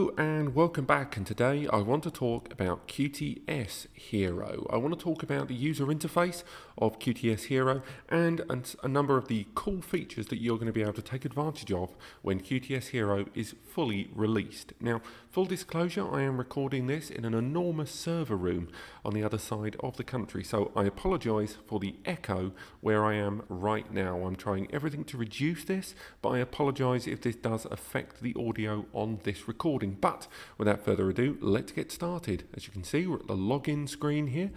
Hello and welcome back, and today I want to talk about QTS Hero. I want to talk about the user interface of QTS Hero and a number of the cool features that you're going to be able to take advantage of when QTS Hero is fully released. Now, full disclosure, I am recording this in an enormous server room on the other side of the country, so I apologise for the echo where I am right now. I'm trying everything to reduce this, but I apologise if this does affect the audio on this recording. But without further ado, let's get started. As you can see, we're at the login screen here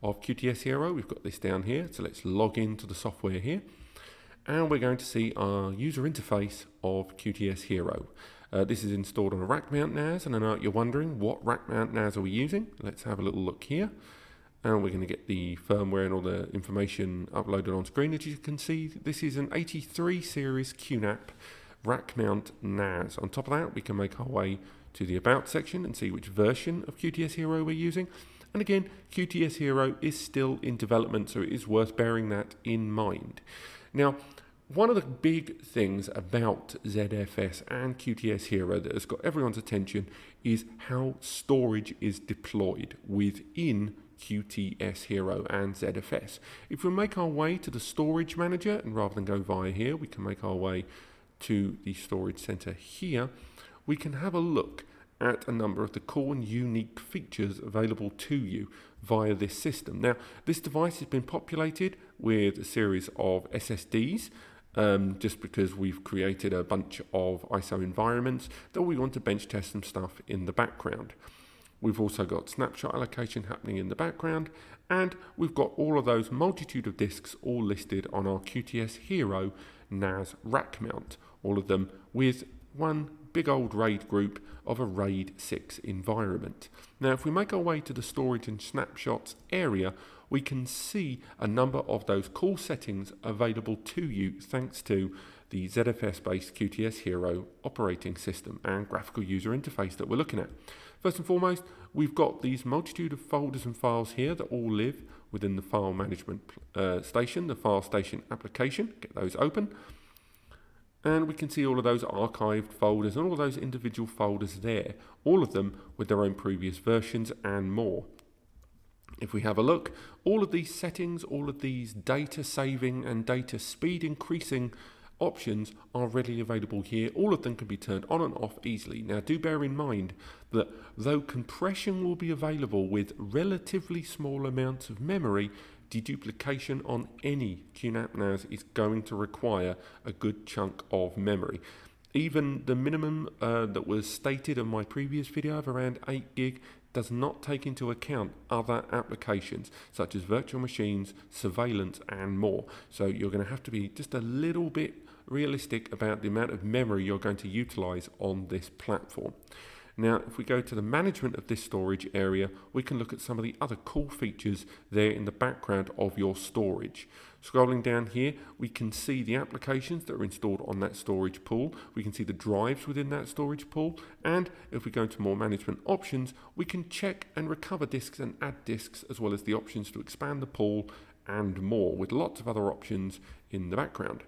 of QTS Hero. We've got this down here, so let's log into the software here. And we're going to see our user interface of QTS Hero. This is installed on a rack mount NAS, and I know you're wondering, what rack mount NAS are we using? Let's have a little look here. And we're going to get the firmware and all the information uploaded on screen. As you can see, this is an 83 series QNAP rack mount NAS. On top of that, we can make our way to the About section and see which version of QTS Hero we're using. And again, QTS Hero is still in development, so it is worth bearing that in mind. Now, one of the big things about ZFS and QTS Hero that has got everyone's attention is how storage is deployed within QTS Hero and ZFS. If we make our way to the storage manager, and rather than go via here, we can make our way to the storage center here, we can have a look at a number of the cool and unique features available to you via this system. Now, this device has been populated with a series of SSDs, just because we've created a bunch of ISO environments that we want to bench test some stuff in the background. We've also got snapshot allocation happening in the background, and we've got all of those multitude of disks all listed on our QTS Hero NAS rack mount, all of them with one big old RAID group of a RAID 6 environment. Now, if we make our way to the storage and snapshots area, we can see a number of those cool settings available to you thanks to the ZFS-based QTS Hero operating system and graphical user interface that we're looking at. First and foremost, we've got these multitude of folders and files here that all live within the file management station, the file station application. Get those open. And we can see all of those archived folders and all of those individual folders there, all of them with their own previous versions and more. If we have a look, all of these settings, all of these data saving and data speed increasing options are readily available here. All of them can be turned on and off easily. Now, do bear in mind that though compression will be available with relatively small amounts of memory, deduplication on any QNAP NAS is going to require a good chunk of memory. Even the minimum that was stated in my previous video of around 8 gig does not take into account other applications such as virtual machines, surveillance and more. So you're going to have to be just a little bit realistic about the amount of memory you're going to utilize on this platform. Now, if we go to the management of this storage area, we can look at some of the other cool features there in the background of your storage. Scrolling down here, we can see the applications that are installed on that storage pool. We can see the drives within that storage pool. And if we go into more management options, we can check and recover disks and add disks, as well as the options to expand the pool and more, with lots of other options in the background.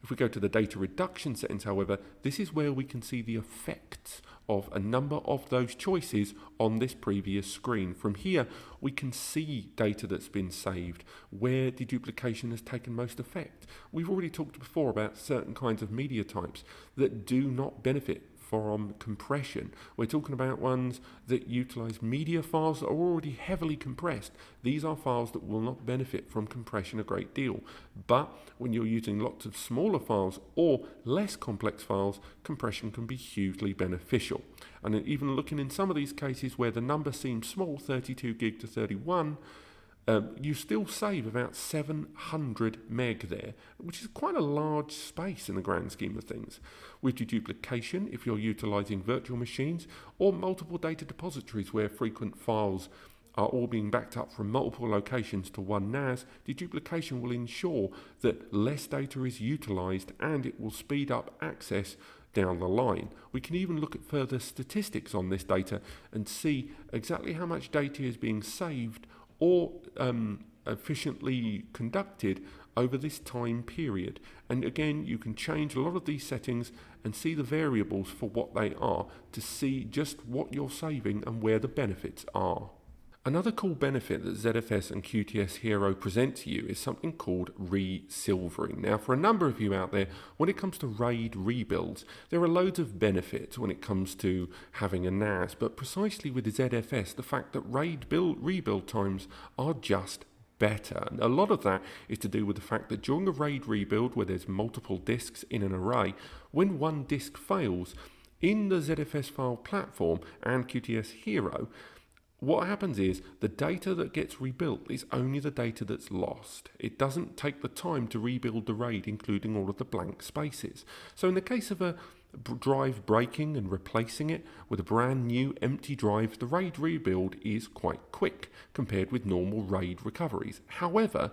If we go to the data reduction settings, however, this is where we can see the effects of a number of those choices on this previous screen. From here, we can see data that's been saved, where deduplication has taken most effect. We've already talked before about certain kinds of media types that do not benefit from compression. We're talking about ones that utilize media files that are already heavily compressed. These are files that will not benefit from compression a great deal. But when you're using lots of smaller files or less complex files, compression can be hugely beneficial. And even looking in some of these cases where the number seems small, 32 gig to 31, you still save about 700 meg there, which is quite a large space in the grand scheme of things. With deduplication, if you're utilizing virtual machines or multiple data depositories where frequent files are all being backed up from multiple locations to one NAS, deduplication will ensure that less data is utilized and it will speed up access down the line. We can even look at further statistics on this data and see exactly how much data is being saved or efficiently conducted over this time period. And again, you can change a lot of these settings and see the variables for what they are to see just what you're saving and where the benefits are. Another cool benefit that ZFS and QTS Hero present to you is something called ReSilvering. Now, for a number of you out there, when it comes to RAID rebuilds, there are loads of benefits when it comes to having a NAS, but precisely with the ZFS, the fact that RAID rebuild times are just better. And a lot of that is to do with the fact that during a RAID rebuild where there's multiple disks in an array, when one disk fails, in the ZFS file platform and QTS Hero, what happens is the data that gets rebuilt is only the data that's lost. It doesn't take the time to rebuild the RAID, including all of the blank spaces. So in the case of a drive breaking and replacing it with a brand new empty drive, the RAID rebuild is quite quick compared with normal RAID recoveries. However,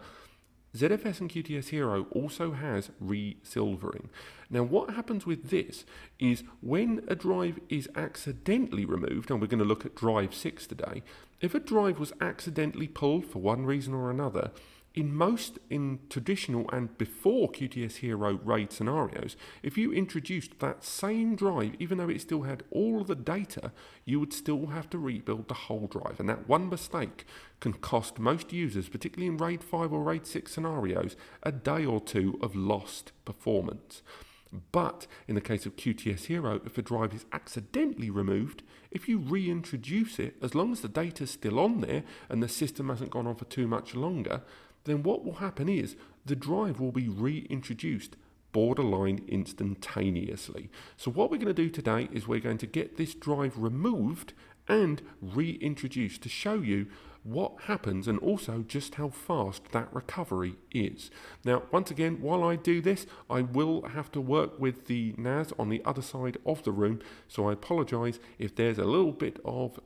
ZFS and QTS Hero also has ReSilvering. Now, what happens with this is when a drive is accidentally removed, and we're going to look at drive 6 today, if a drive was accidentally pulled for one reason or another, in traditional and before QTS Hero RAID scenarios, if you introduced that same drive, even though it still had all of the data, you would still have to rebuild the whole drive. And that one mistake can cost most users, particularly in RAID 5 or RAID 6 scenarios, a day or two of lost performance. But in the case of QTS Hero, if a drive is accidentally removed, if you reintroduce it, as long as the data is still on there and the system hasn't gone on for too much longer, then what will happen is the drive will be reintroduced borderline instantaneously. So what we're going to do today is we're going to get this drive removed and reintroduced to show you what happens and also just how fast that recovery is. Now, once again, while I do this, I will have to work with the NAS on the other side of the room, so I apologise if there's a little bit of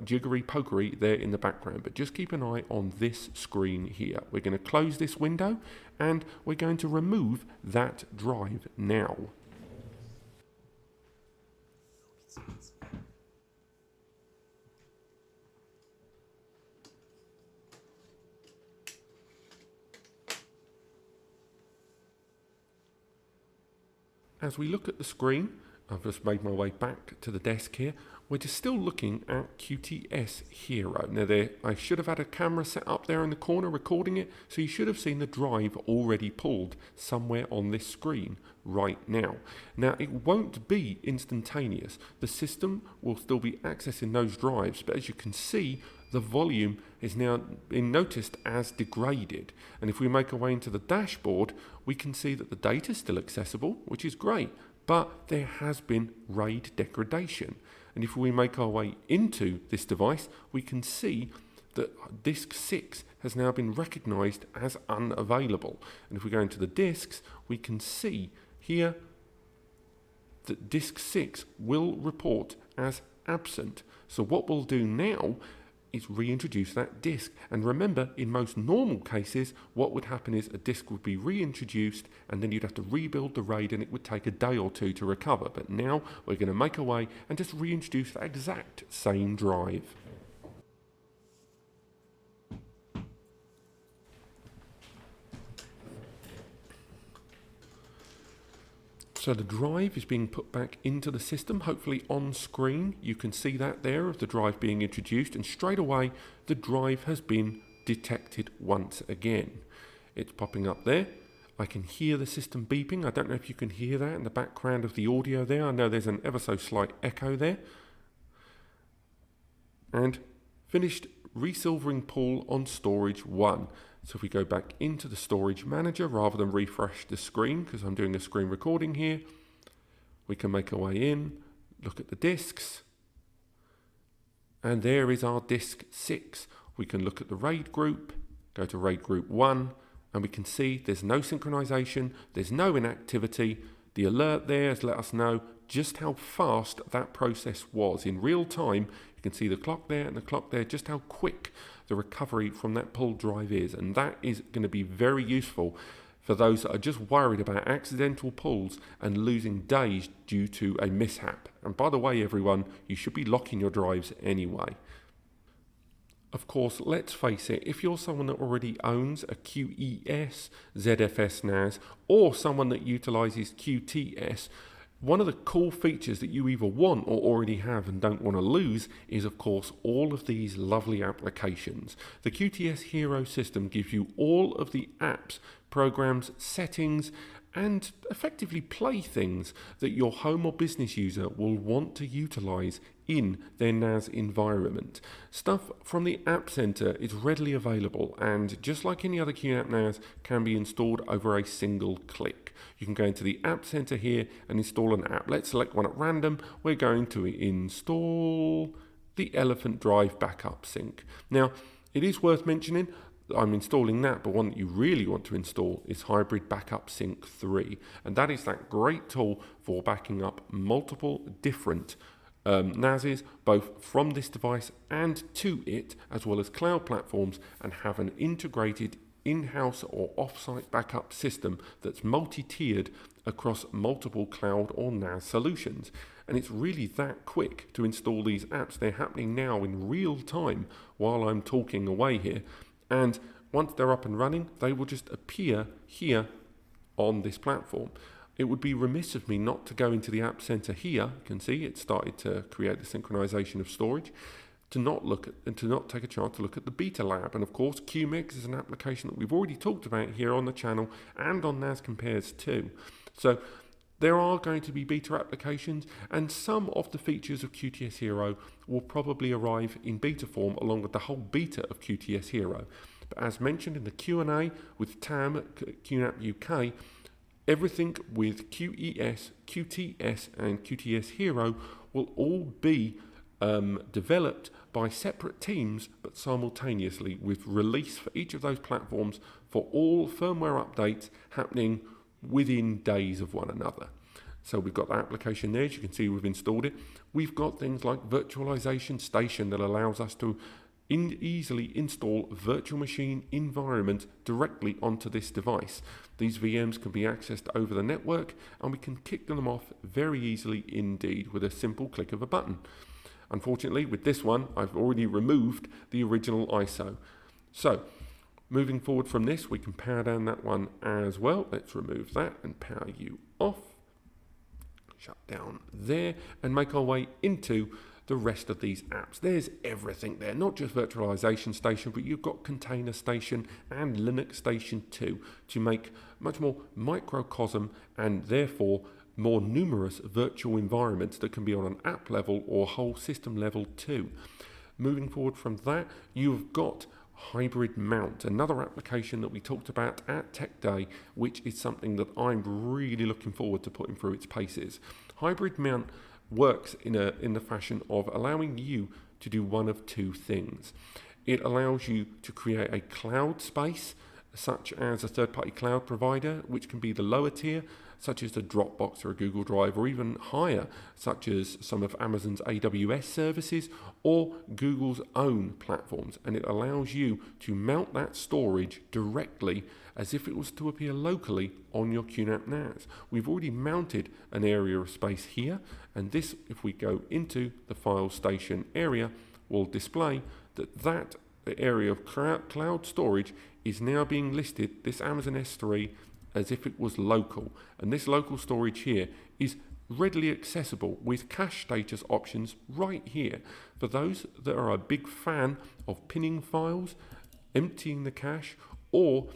jiggery pokery there in the background, but just keep an eye on this screen here. We're going to close this window and we're going to remove that drive now. As we look at the screen, I've just made my way back to the desk here. We're just still looking at QTS Hero. Now I should have had a camera set up there in the corner recording it, so you should have seen the drive already pulled somewhere on this screen right now. Now it won't be instantaneous. The system will still be accessing those drives, but as you can see, the volume is now being noticed as degraded. And if we make our way into the dashboard, we can see that the data is still accessible, which is great, but there has been RAID degradation. And if we make our way into this device, we can see that disk 6 has now been recognized as unavailable. And if we go into the disks, we can see here that disk 6 will report as absent. So what we'll do now is reintroduce that disk. And remember, in most normal cases, what would happen is a disk would be reintroduced and then you'd have to rebuild the RAID and it would take a day or two to recover. But now we're going to make our way and just reintroduce that exact same drive. So the drive is being put back into the system, hopefully on screen. You can see that there of the drive being introduced, and straight away the drive has been detected once again. It's popping up there. I can hear the system beeping. I don't know if you can hear that in the background of the audio there. I know there's an ever so slight echo there. And finished ReSilvering pull on storage 1. So if we go back into the storage manager rather than refresh the screen, because I'm doing a screen recording here, we can make our way in, look at the disks, and there is our disk 6. We can look at the RAID group, go to RAID group 1, and we can see there's no synchronization, there's no inactivity. The alert there has let us know just how fast that process was. In real time, you can see the clock there and the clock there, just how quick the recovery from that pulled drive is. And that is going to be very useful for those that are just worried about accidental pulls and losing days due to a mishap. And by the way, everyone, you should be locking your drives anyway. Of course, let's face it, if you're someone that already owns a QES ZFS NAS or someone that utilizes QTS, one of the cool features that you either want or already have and don't want to lose is, of course, all of these lovely applications. The QTS Hero system gives you all of the apps, programs, settings, and effectively playthings that your home or business user will want to utilize in their NAS environment. Stuff from the App Center is readily available, and just like any other QNAP NAS, can be installed over a single click. You can go into the App Center here and install an app. Let's select one at random. We're going to install the Elephant Drive Backup Sync. Now, it is worth mentioning I'm installing that, but one that you really want to install is Hybrid Backup Sync 3, and that is that great tool for backing up multiple different NASes, both from this device and to it, as well as cloud platforms, and have an integrated in-house or off-site backup system that's multi-tiered across multiple cloud or NAS solutions. And it's really that quick to install these apps. They're happening now in real time while I'm talking away here. And once they're up and running, they will just appear here on this platform. It would be remiss of me not to go into the App Center here. You can see it started to create the synchronization of storage, to not take a chance to look at the Beta Lab. And of course, QMix is an application that we've already talked about here on the channel and on NAS Compares too. So there are going to be beta applications, and some of the features of QTS Hero will probably arrive in beta form along with the whole beta of QTS Hero. But as mentioned in the Q&A with Tam at QNAP UK, everything with QES, QTS and QTS Hero will all be developed by separate teams but simultaneously, with release for each of those platforms for all firmware updates happening within days of one another. So we've got the application there. As you can see, we've installed it. We've got things like Virtualization Station that allows us to easily install virtual machine environments directly onto this device. These VMs can be accessed over the network, and we can kick them off very easily indeed with a simple click of a button. Unfortunately, with this one, I've already removed the original ISO. So moving forward from this, we can power down that one as well. Let's remove that and power you off. Shut down there and make our way into the rest of these apps. There's everything there, not just Virtualization Station, but you've got Container Station and Linux Station too, to make much more microcosm and therefore more numerous virtual environments that can be on an app level or whole system level too. Moving forward from that, you've got Hybrid Mount, another application that we talked about at Tech Day, which is something that I'm really looking forward to putting through its paces. Hybrid Mount works in the fashion of allowing you to do one of two things. It allows you to create a cloud space, such as a third-party cloud provider, which can be the lower tier, such as the Dropbox or a Google Drive, or even higher, such as some of Amazon's AWS services or Google's own platforms. And it allows you to mount that storage directly as if it was to appear locally on your QNAP NAS. We've already mounted an area of space here, and this, if we go into the file station area, will display that area of cloud storage is now being listed, this Amazon S3, as if it was local. And this local storage here is readily accessible with cache status options right here. For those that are a big fan of pinning files, emptying the cache, or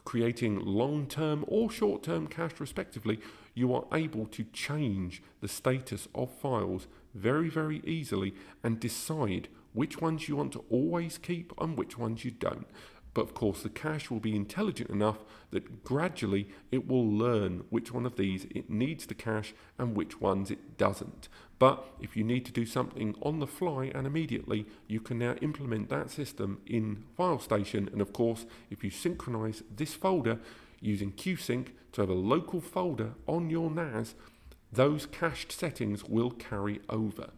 creating long-term or short-term cache respectively, you are able to change the status of files very, very easily and decide which ones you want to always keep and which ones you don't. But of course, the cache will be intelligent enough that gradually it will learn which one of these it needs to cache and which ones it doesn't. But if you need to do something on the fly and immediately, you can now implement that system in File Station. And of course, if you synchronize this folder using QSync to have a local folder on your NAS, those cached settings will carry over.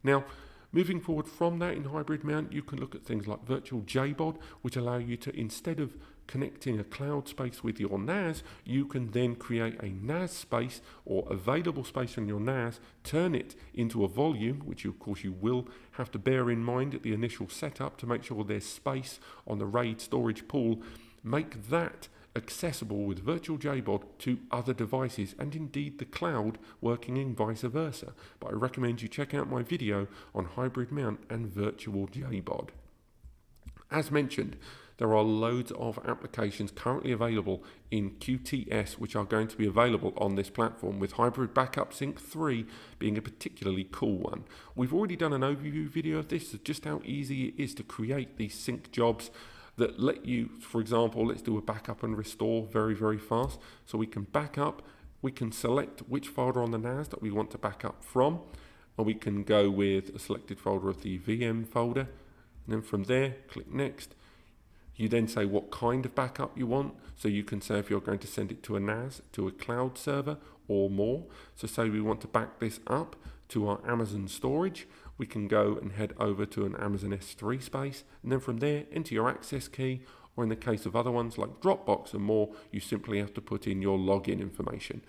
Now, moving forward from that in Hybrid Mount, you can look at things like Virtual JBOD, which allow you to, instead of connecting a cloud space with your NAS, you can then create a NAS space or available space on your NAS, turn it into a volume, which of course you will have to bear in mind at the initial setup to make sure there's space on the RAID storage pool. Make that accessible with virtual JBOD to other devices and indeed the cloud, working in vice versa. But I recommend you check out my video on hybrid mount and virtual JBOD. As mentioned, there are loads of applications currently available in QTS which are going to be available on this platform, with Hybrid Backup Sync 3 being a particularly cool one. We've already done an overview video of this, of just how easy it is to create these sync jobs that let you, for example, let's do a backup and restore very, very fast. So we can back up, we can select which folder on the NAS that we want to back up from, or we can go with a selected folder of the VM folder, and then from there, click Next. You then say what kind of backup you want. So you can say if you're going to send it to a NAS, to a cloud server, or more. So say we want to back this up to our Amazon storage, we can go and head over to an Amazon S3 space, and then from there enter your access key, or in the case of other ones like Dropbox and more, you simply have to put in your login information.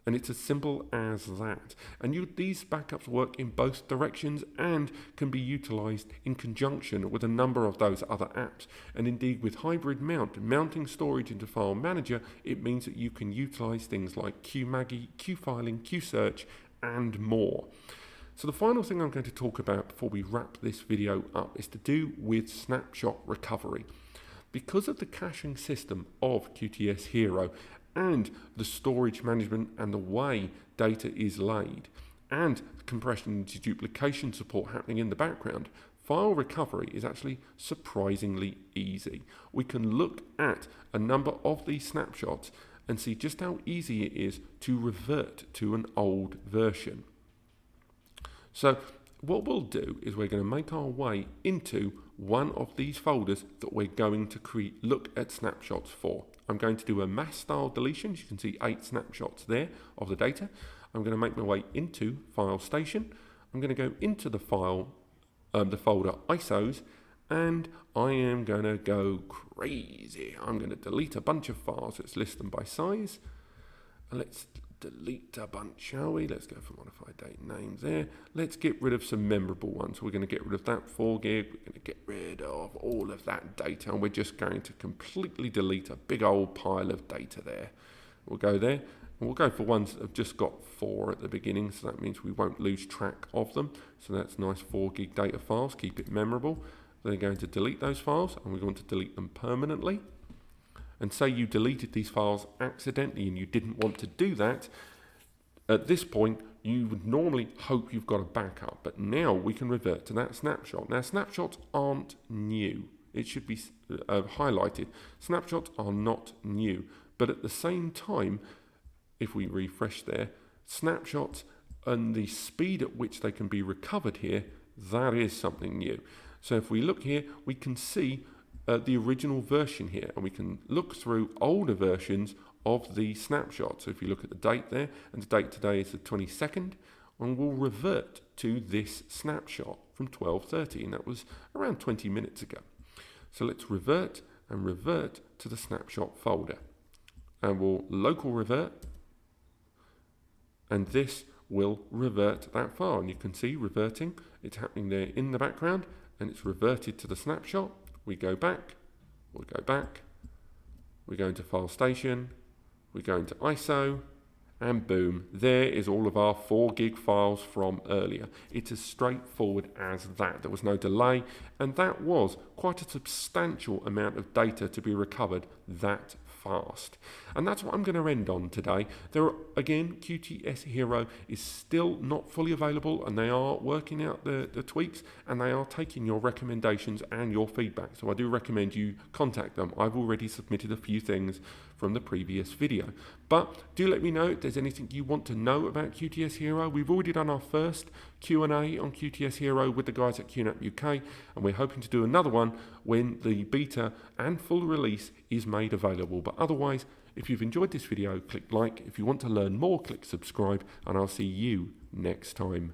And it's as simple as that. And these backups work in both directions and can be utilized in conjunction with a number of those other apps. And indeed with Hybrid Mount, mounting storage into File Manager, it means that you can utilize things like QMaggie, QFiling, QSearch, and more. So the final thing I'm going to talk about before we wrap this video up is to do with snapshot recovery. Because of the caching system of QTS Hero and the storage management and the way data is laid, and compression and deduplication support happening in the background, file recovery is actually surprisingly easy. We can look at a number of these snapshots and see just how easy it is to revert to an old version. So what we'll do is we're going to make our way into one of these folders that we're going to look at snapshots for. I'm going to do a mass style deletion. You can see 8 snapshots there of the data. I'm going to make my way into File Station. I'm going to go into the file, the folder ISOs, and I am going to go crazy. I'm going to delete a bunch of files. Let's list them by size. Let's delete a bunch, shall we? Let's go for modified date names there. Let's get rid of some memorable ones. We're going to get rid of that 4 gig. We're going to get rid of all of that data, and we're just going to completely delete a big old pile of data there. We'll go there, and we'll go for ones that have just got 4 at the beginning, so that means we won't lose track of them. So that's nice 4 gig data files, keep it memorable. They're going to delete those files, and we want to delete them permanently. And say you deleted these files accidentally and you didn't want to do that, at this point you would normally hope you've got a backup, but now we can revert to that snapshot. Now snapshots aren't new. It should be highlighted. Snapshots are not new, but at the same time, if we refresh there, snapshots and the speed at which they can be recovered here, that is something new. So if we look here, we can see the original version here, and we can look through older versions of the snapshot. So if you look at the date there, and the date today is the 22nd, and we'll revert to this snapshot from 12:30, and that was around 20 minutes ago. So let's revert and revert to the snapshot folder, and we'll local revert, and this will revert that file. And you can see reverting, it's happening there in the background, and it's reverted to the snapshot. We go back, we'll go back, we go into File Station, we go into ISO, and boom, there is all of our 4 gig files from earlier. It's as straightforward as that. There was no delay, and that was quite a substantial amount of data to be recovered that fast. And that's what I'm going to end on today. Again, QTS Hero is still not fully available, and they are working out the tweaks, and they are taking your recommendations and your feedback. So I do recommend you contact them. I've already submitted a few things from the previous video. But do let me know if there's anything you want to know about QTS Hero. We've already done our first Q&A on QTS Hero with the guys at QNAP UK, and we're hoping to do another one when the beta and full release is made available. But otherwise, if you've enjoyed this video, click like. If you want to learn more, click subscribe, and I'll see you next time.